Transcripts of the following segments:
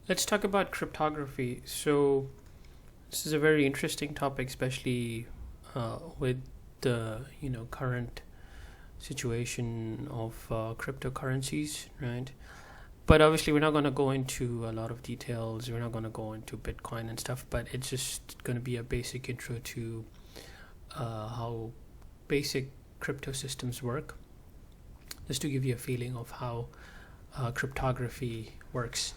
Let's talk about cryptography. So this is a very interesting topic, especially with the current situation of cryptocurrencies, right? But obviously, we're not going to go into a lot of details. We're not going to go into Bitcoin and stuff. But it's just going to be a basic intro to how basic crypto systems work, just to give you a feeling of how cryptography works.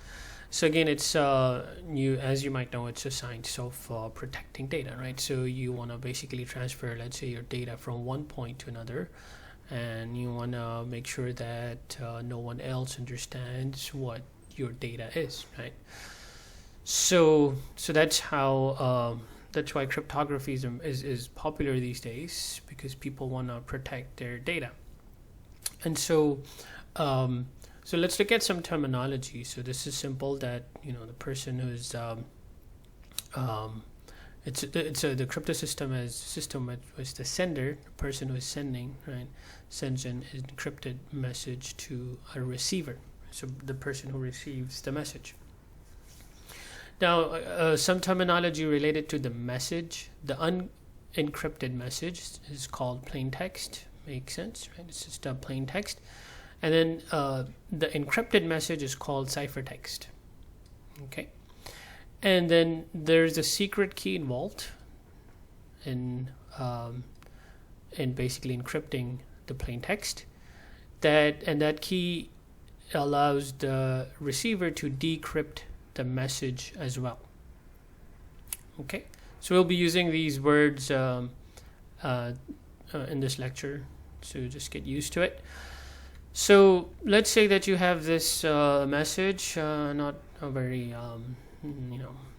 So again, it's as you might know, it's a science of protecting data, right? So you want to basically transfer, let's say, your data from one point to another, and you want to make sure that no one else understands what your data is, right? So that's how that's why cryptography is popular these days, because people want to protect their data. And so let's look at some terminology. So this is simple, that the person who's the crypto system was the sender, the person who is sending, right, sends an encrypted message to a receiver, so the person who receives the message. Now some terminology related to the message. The unencrypted message is called plain text. Makes sense, right? It's just a plain text. And then the encrypted message is called ciphertext. Okay. And then there's a secret key involved in basically encrypting the plain text. That key allows the receiver to decrypt the message as well. Okay. So we'll be using these words in this lecture, so just get used to it. So let's say that you have this message, not a very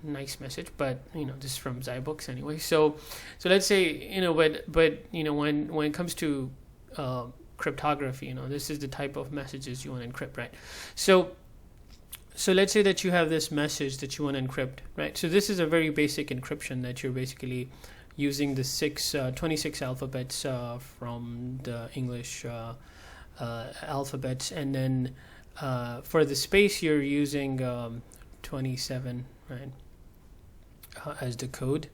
nice message, but this is from Zybooks anyway. So let's say but when it comes to cryptography, this is the type of messages you want to encrypt, right? So let's say that you have this message that you want to encrypt, right? So this is a very basic encryption, that you're basically using the 26 alphabets from the English alphabets, and then for the space you're using 27, right, as the code,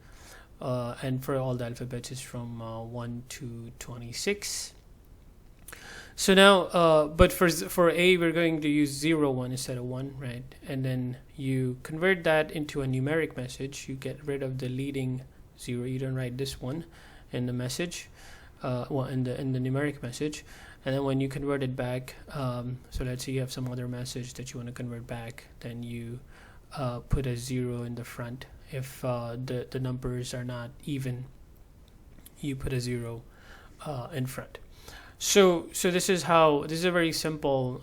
and for all the alphabets is from 1 to 26. So now but for A we're going to use 0, 1 instead of 1, right? And then you convert that into a numeric message. You get rid of the leading 0. You don't write this one in the message, in the numeric message. And then when you convert it back, so let's say you have some other message that you want to convert back, then you put a 0 in the front. If the numbers are not even, you put a 0 in front. So this is a very simple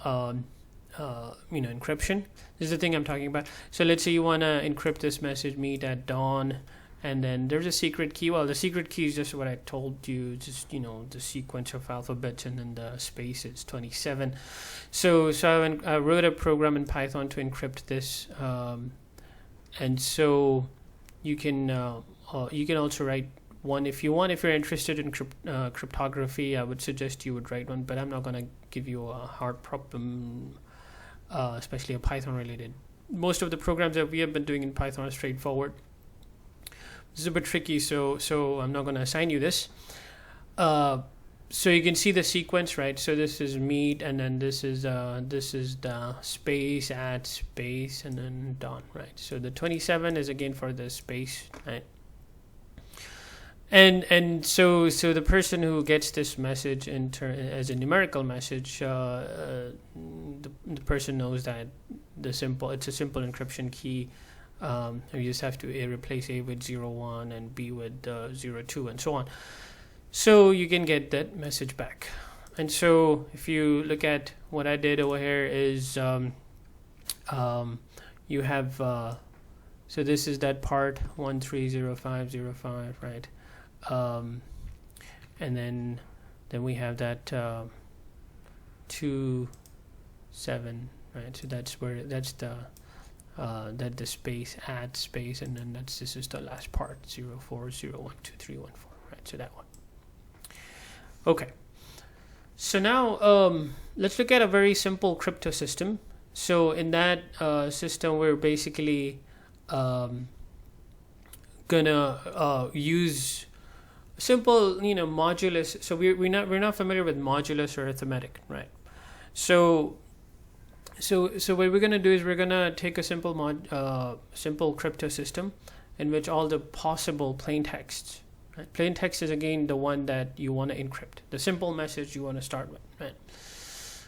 encryption. This is the thing I'm talking about. So let's say you want to encrypt this message, meet at dawn. And then there's a secret key. Well, the secret key is just what I told you, just the sequence of alphabets, and then the space is 27. So I wrote a program in Python to encrypt this, and so you can also write one if you want. If you're interested in cryptography, I would suggest you would write one, but I'm not going to give you a hard problem, especially a Python related. Most of the programs that we have been doing in Python are straightforward. This is a bit tricky, so I'm not going to assign you this. So you can see the sequence, right? So this is meet, and then this is the space, at space, and then dawn, right? So the 27 is again for the space, right? And so the person who gets this message as a numerical message, the person knows that it's a simple encryption key. You just have to replace A with 0, 1 and B with 0, 2 and so on. So you can get that message back. And so if you look at what I did over here is you have so this is that part 130505, right? And then we have that 2 7, right? So that's the space, add space, and then this is the last part 0 4 0 1 2 3 1 4, right? So that one. Okay. So now let's look at a very simple crypto system So in that system, we're basically gonna use simple, modulus. So we're not familiar with modulus or arithmetic, right? So what we're gonna do is we're gonna take a simple crypto system in which all the possible plain texts. Right? Plain text is again the one that you want to encrypt, the simple message you want to start with, right?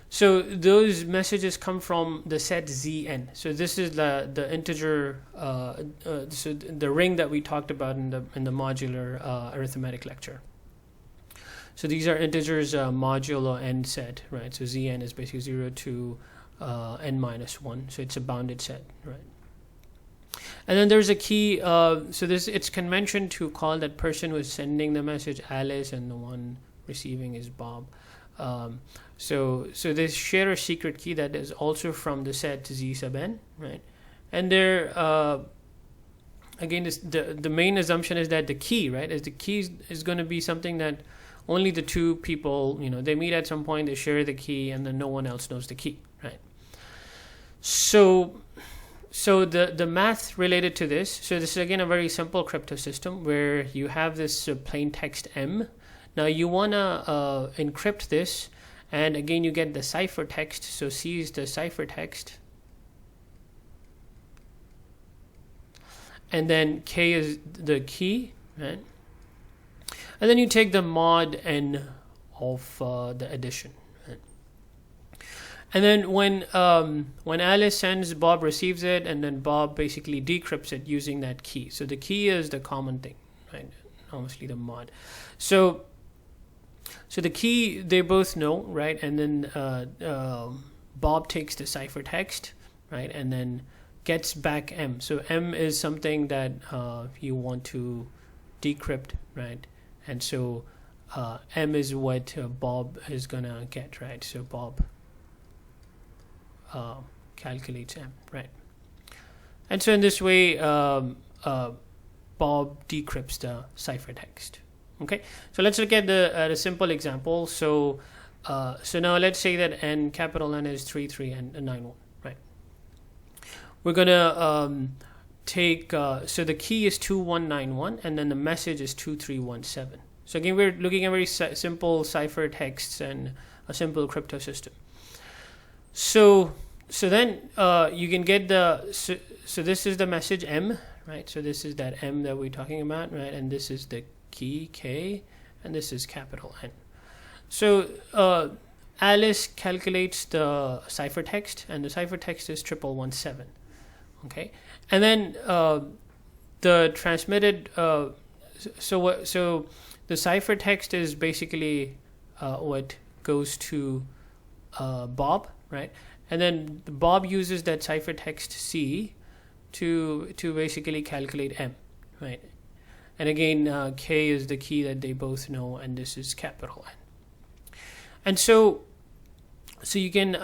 So those messages come from the set Zn. So this is the integer, so the ring that we talked about in the modular arithmetic lecture. So these are integers modulo n set, right? So Zn is basically 0 to n minus 1. So it's a bounded set, right? And then there's a key. So it's convention to call that person who is sending the message Alice and the one receiving is Bob. So they share a secret key that is also from the set Z sub n, right? And there, again, the main assumption is that the key, right, is going to be something that only the two people, they meet at some point, they share the key, and then no one else knows the key, right? So the math related to this, so this is again a very simple crypto system where you have this plain text M. Now you want to encrypt this, and again you get the ciphertext. So C is the ciphertext, and then K is the key, right? And then you take the mod n of the addition. And then when Alice sends, Bob receives it, and then Bob basically decrypts it using that key. So the key is the common thing, right? Obviously the mod. So the key they both know, right? And then Bob takes the ciphertext, right? And then gets back M. So M is something that you want to decrypt, right? And so M is what Bob is gonna get, right? So Bob calculates M, right? And so in this way, Bob decrypts the ciphertext. Okay, so let's look at a simple example. So now let's say that N, capital N, is 33 and 91, right? We're gonna take so the key is 2191, and then the message is 2317. So again, we're looking at very simple ciphertexts and a simple crypto system. So then you can get so this is the message M, right? So this is that M that we're talking about, right? And this is the key K, and this is capital N. So Alice calculates the ciphertext, and the ciphertext is 1117. Okay, and then the transmitted. So the ciphertext is basically what goes to Bob, right? And then Bob uses that ciphertext C to basically calculate M, right? And again, K is the key that they both know, and this is capital N. And so you can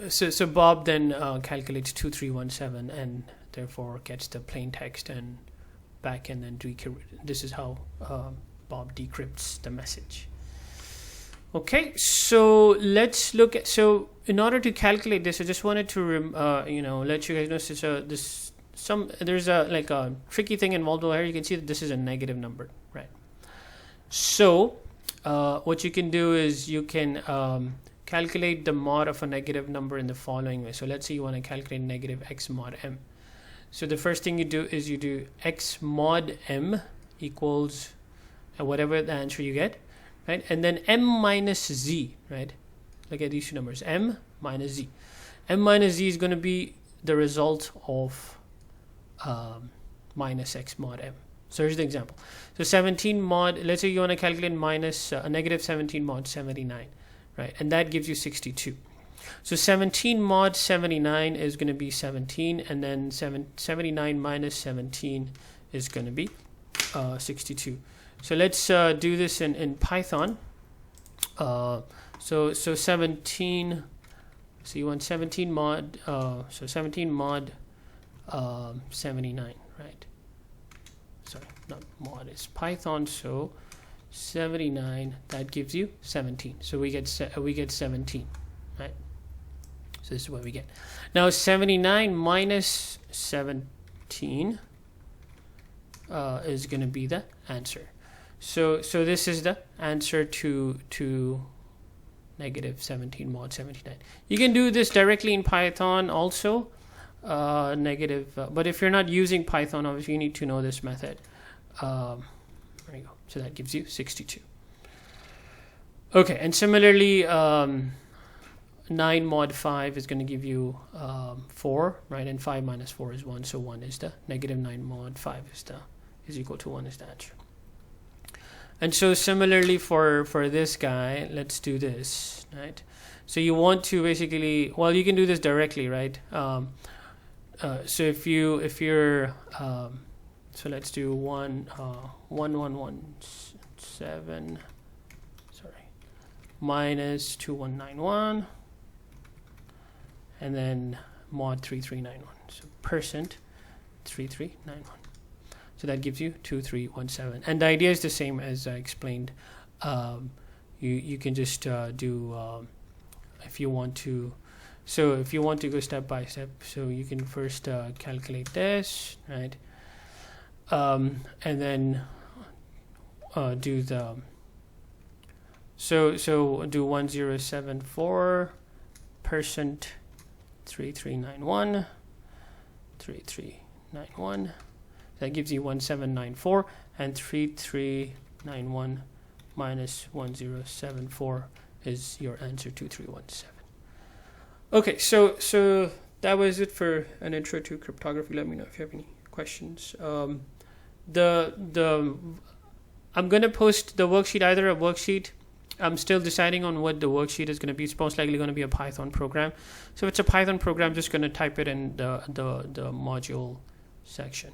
so Bob then calculates 2317 and therefore gets the plain text and back, and then this is how Bob decrypts the message. Okay, so let's look at, so in order to calculate this, I just wanted to let you guys know there's a tricky thing involved over here. You can see that this is a negative number, right? So what you can do is you can calculate the mod of a negative number in the following way. So let's say you want to calculate negative x mod m. So the first thing you do is you do x mod m equals whatever the answer you get, right? And then m minus z, right? Look at these two numbers, m minus z. M minus z is going to be the result of minus x mod m. So here's the example. So 17 mod, let's say you want to calculate minus a negative 17 mod 79, right? And that gives you 62. So 17 mod 79 is going to be 17, and then 79 minus 17 is going to be 62. So let's do this in Python. So 17. So you want 17 mod. So 17 mod 79, right? Sorry, not mod. It's Python. So 79. That gives you 17. So we get 17, right? So this is what we get. Now 79 minus 17 is going to be the answer. So this is the answer to negative 17 mod 79. You can do this directly in Python also, but if you're not using Python, obviously you need to know this method. There you go. So that gives you 62. Okay, and similarly, 9 mod 5 is going to give you 4, right? And 5 minus 4 is 1, so 1 is the negative 9 mod 5 is equal to 1 is the answer. And so similarly for this guy, let's do this, right? So you want to basically, well, you can do this directly, right? So if you're so let's do 1117 minus 2191 and then mod 3391. So percent 3391. So that gives you 2317. And the idea is the same as I explained. You can just do if you want to. So if you want to go step by step, so you can first calculate this, right? And then do the. So do 1074 percent 3391 3391. That gives you 1794, and 3391 minus 1074 is your answer, 2317. Okay, so that was it for an intro to cryptography. Let me know if you have any questions. I'm gonna post the worksheet, either a worksheet. I'm still deciding on what the worksheet is going to be. It's most likely going to be a Python program. So if it's a Python program, just going to type it in the module section.